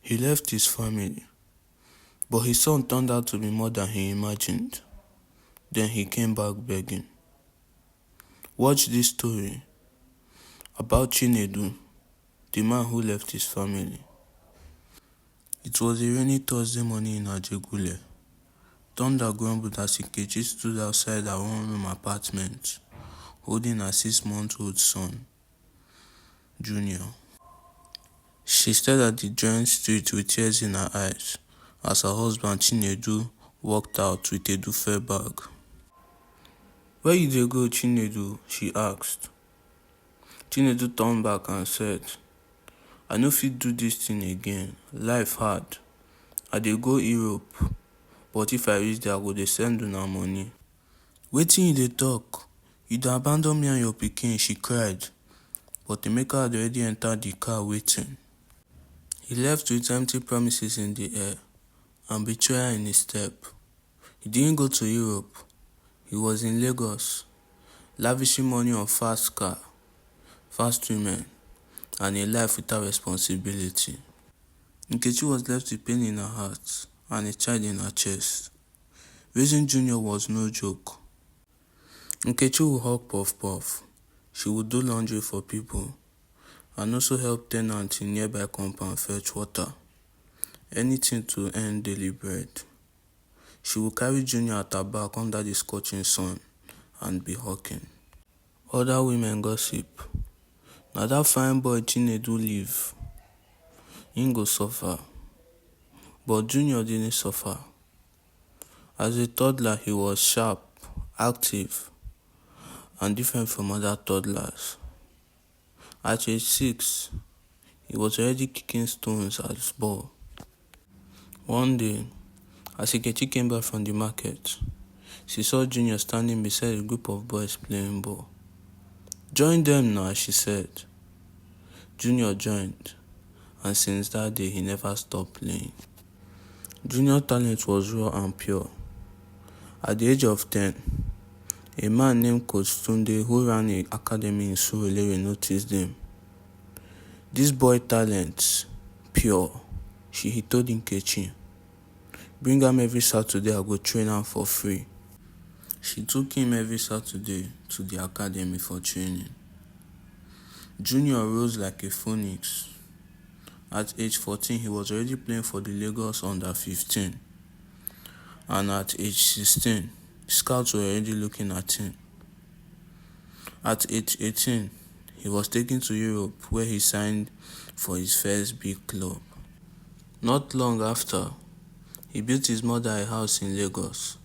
He left his family, but his son turned out to be more than he imagined. Then he came back begging. Watch this story about Chinedu, the man who left his family. It was a rainy Thursday morning in Ajegunle. Thunder grumbled as Nkechi stood outside her one-room apartment, holding her 6-month-old son, Junior. She stared at the drenched street with tears in her eyes as her husband Chinedu walked out with a duffel bag. "Where you dey go, Chinedu?" she asked. Chinedu turned back and said, "I no fit do dis thing again. Life hard. I dey go Europe, but if I reach there I go dey send una money." "Wetin you dey talk? You dey abandon me and your pikin," she cried. But Emeka had already entered the car waiting. He left with empty promises in the air and betrayal in his step. He didn't go to Europe. He was in Lagos, lavishing money on fast car, fast women, and a life without responsibility. Nkechi was left with pain in her heart and a child in her chest. Raising Junior was no joke. Nkechi would hug Puff Puff. She would do laundry for people and also help tenants in nearby compound fetch water. Anything to earn daily bread. She would carry Junior at her back under the scorching sun and be hawking. Other women gossip. "Na that fine boy Chinedu leave. He go suffer." But Junior didn't suffer. As a toddler, he was sharp, active, and different from other toddlers. At age 6, he was already kicking stones as ball. One day, as Nkechi came back from the market, she saw Junior standing beside a group of boys playing ball. "Join them now," she said. Junior joined, and since that day he never stopped playing. Junior's talent was raw and pure. At the age of 10, a man named Coach Tunde, who ran an academy in Surulere, noticed him. "This boy talent, pure," he told Nkechi. "Bring him every Saturday, I go train him for free." She took him every Saturday to the academy for training. Junior rose like a phoenix. At age 14, he was already playing for the Lagos under-15. And at age 16, scouts were already looking at him. At age 18, he was taken to Europe, where he signed for his first big club. Not long after, he built his mother a house in Lagos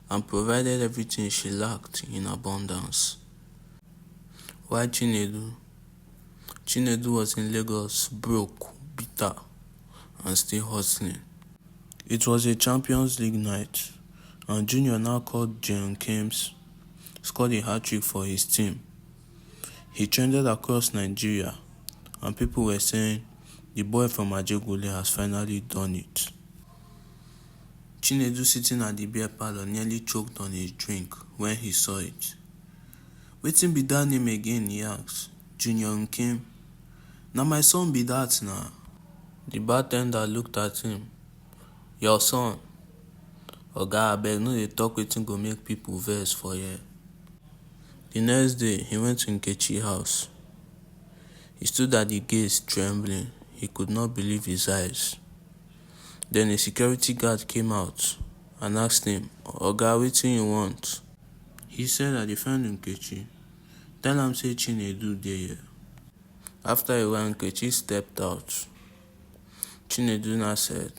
and provided everything she lacked in abundance. Why Chinedu? Chinedu was in Lagos, broke, bitter, and still hustling. It was a Champions League night, and Junior, now called John James, scored a hat-trick for his team. He trended across Nigeria, and people were saying, "The boy from Ajegunle has finally done it." Chinedu, sitting at the beer parlor, nearly choked on his drink when he saw it. "Wetin be that name again?" he asked. "Junior Nkem." "Na my son be that na." The bartender looked at him. "Your son? Oga, abeg no dey talk wetin go make people vex for here." The next day, he went to Nkechi's house. He stood at the gate trembling. He could not believe his eyes. Then a security guard came out and asked him, "Oga, wetin you want?" He said, "I dey find Nkechi. Tell am say Chinedu dey here." After a while, Nkechi stepped out. Chinedu now said,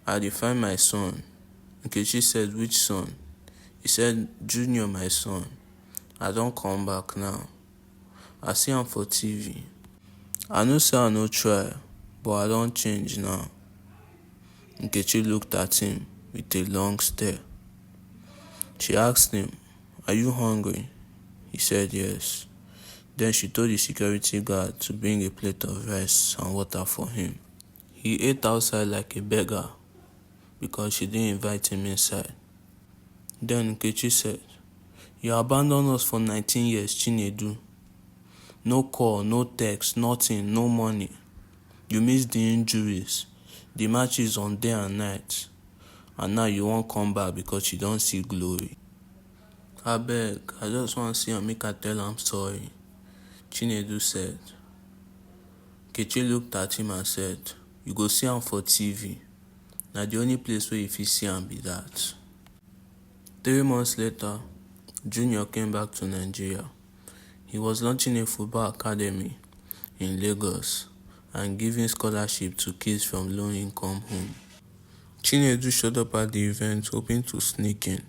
"I dey find my son." Nkechi said, "Which son?" He said, "Junior, my son. I don come back now. I see am for TV. I know say I no try, but I don change now." Nkechi looked at him with a long stare. She asked him, "Are you hungry?" He said yes. Then she told the security guard to bring a plate of rice and water for him. He ate outside like a beggar because she didn't invite him inside. Then Nkechi said, "You abandoned us for 19 years, Chinedu. No call, no text, nothing, no money. You miss the injuries, the matches on day and night, and now you wan come back because you don see glory. Abeg, I just wan see am make I tell am sorry, Chinedu said. Nkechi looked at him and said, you go see am for TV. Na the only place where you fit see am be that. 3 months later, Junior came back to Nigeria. He was launching a football academy in Lagos and giving scholarship to kids from low-income homes. Chinedu showed up at the event hoping to sneak in.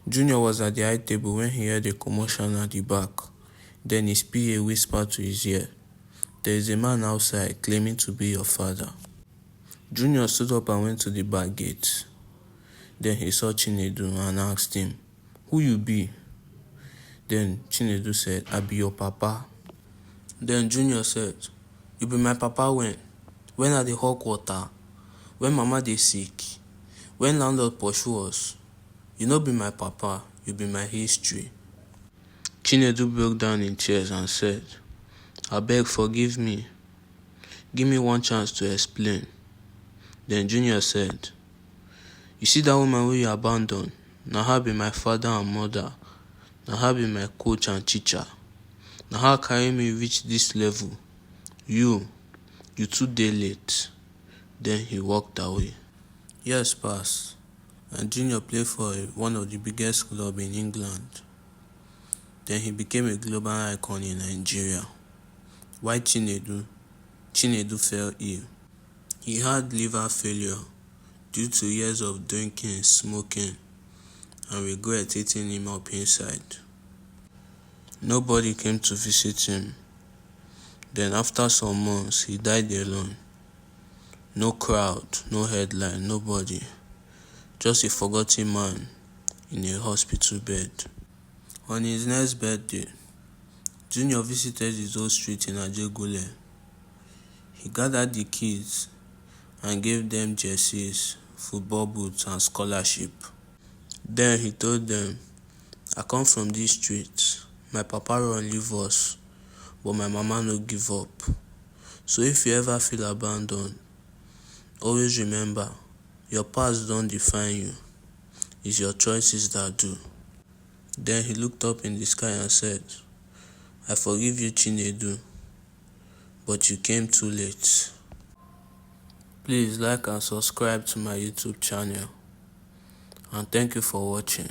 Junior was at the high table when he heard a commotion at the back. Then his PA whispered to his ear, there is a man outside claiming to be your father. Junior stood up and went to the back gate. Then he saw Chinedu and asked him, who you be? Then Chinedu said, I be your papa. Then Junior said, you be my papa when? When I dey hawk water? When mama dey sick? When landlord pursue us? You no be my papa, you be my history. Chinedu broke down in tears and said, abeg forgive me. Give me one chance to explain. Then Junior said, you see that woman wey you abandon? Na her be my father and mother. Na her be my coach and teacher. Na her carry me reach this level. You too dey late. Then he walked away. Years passed, and Junior played for one of the biggest clubs in England. Then he became a global icon in Nigeria. While Chinedu fell ill. He had liver failure due to years of drinking, smoking, and regret eating him up inside. Nobody came to visit him. Then after some months, he died alone. No crowd, no headline, nobody. Just a forgotten man in a hospital bed. On his next birthday, Junior visited his old street in Ajegule. He gathered the kids and gave them jerseys, football boots, and scholarship. Then he told them, I come from this street. My papa run leave us, but my mama no give up. So if you ever feel abandoned, always remember, your past don't define you. It's your choices that do. Then he looked up in the sky and said, I forgive you, Chinedu, but you came too late. Please like and subscribe to my YouTube channel. And thank you for watching.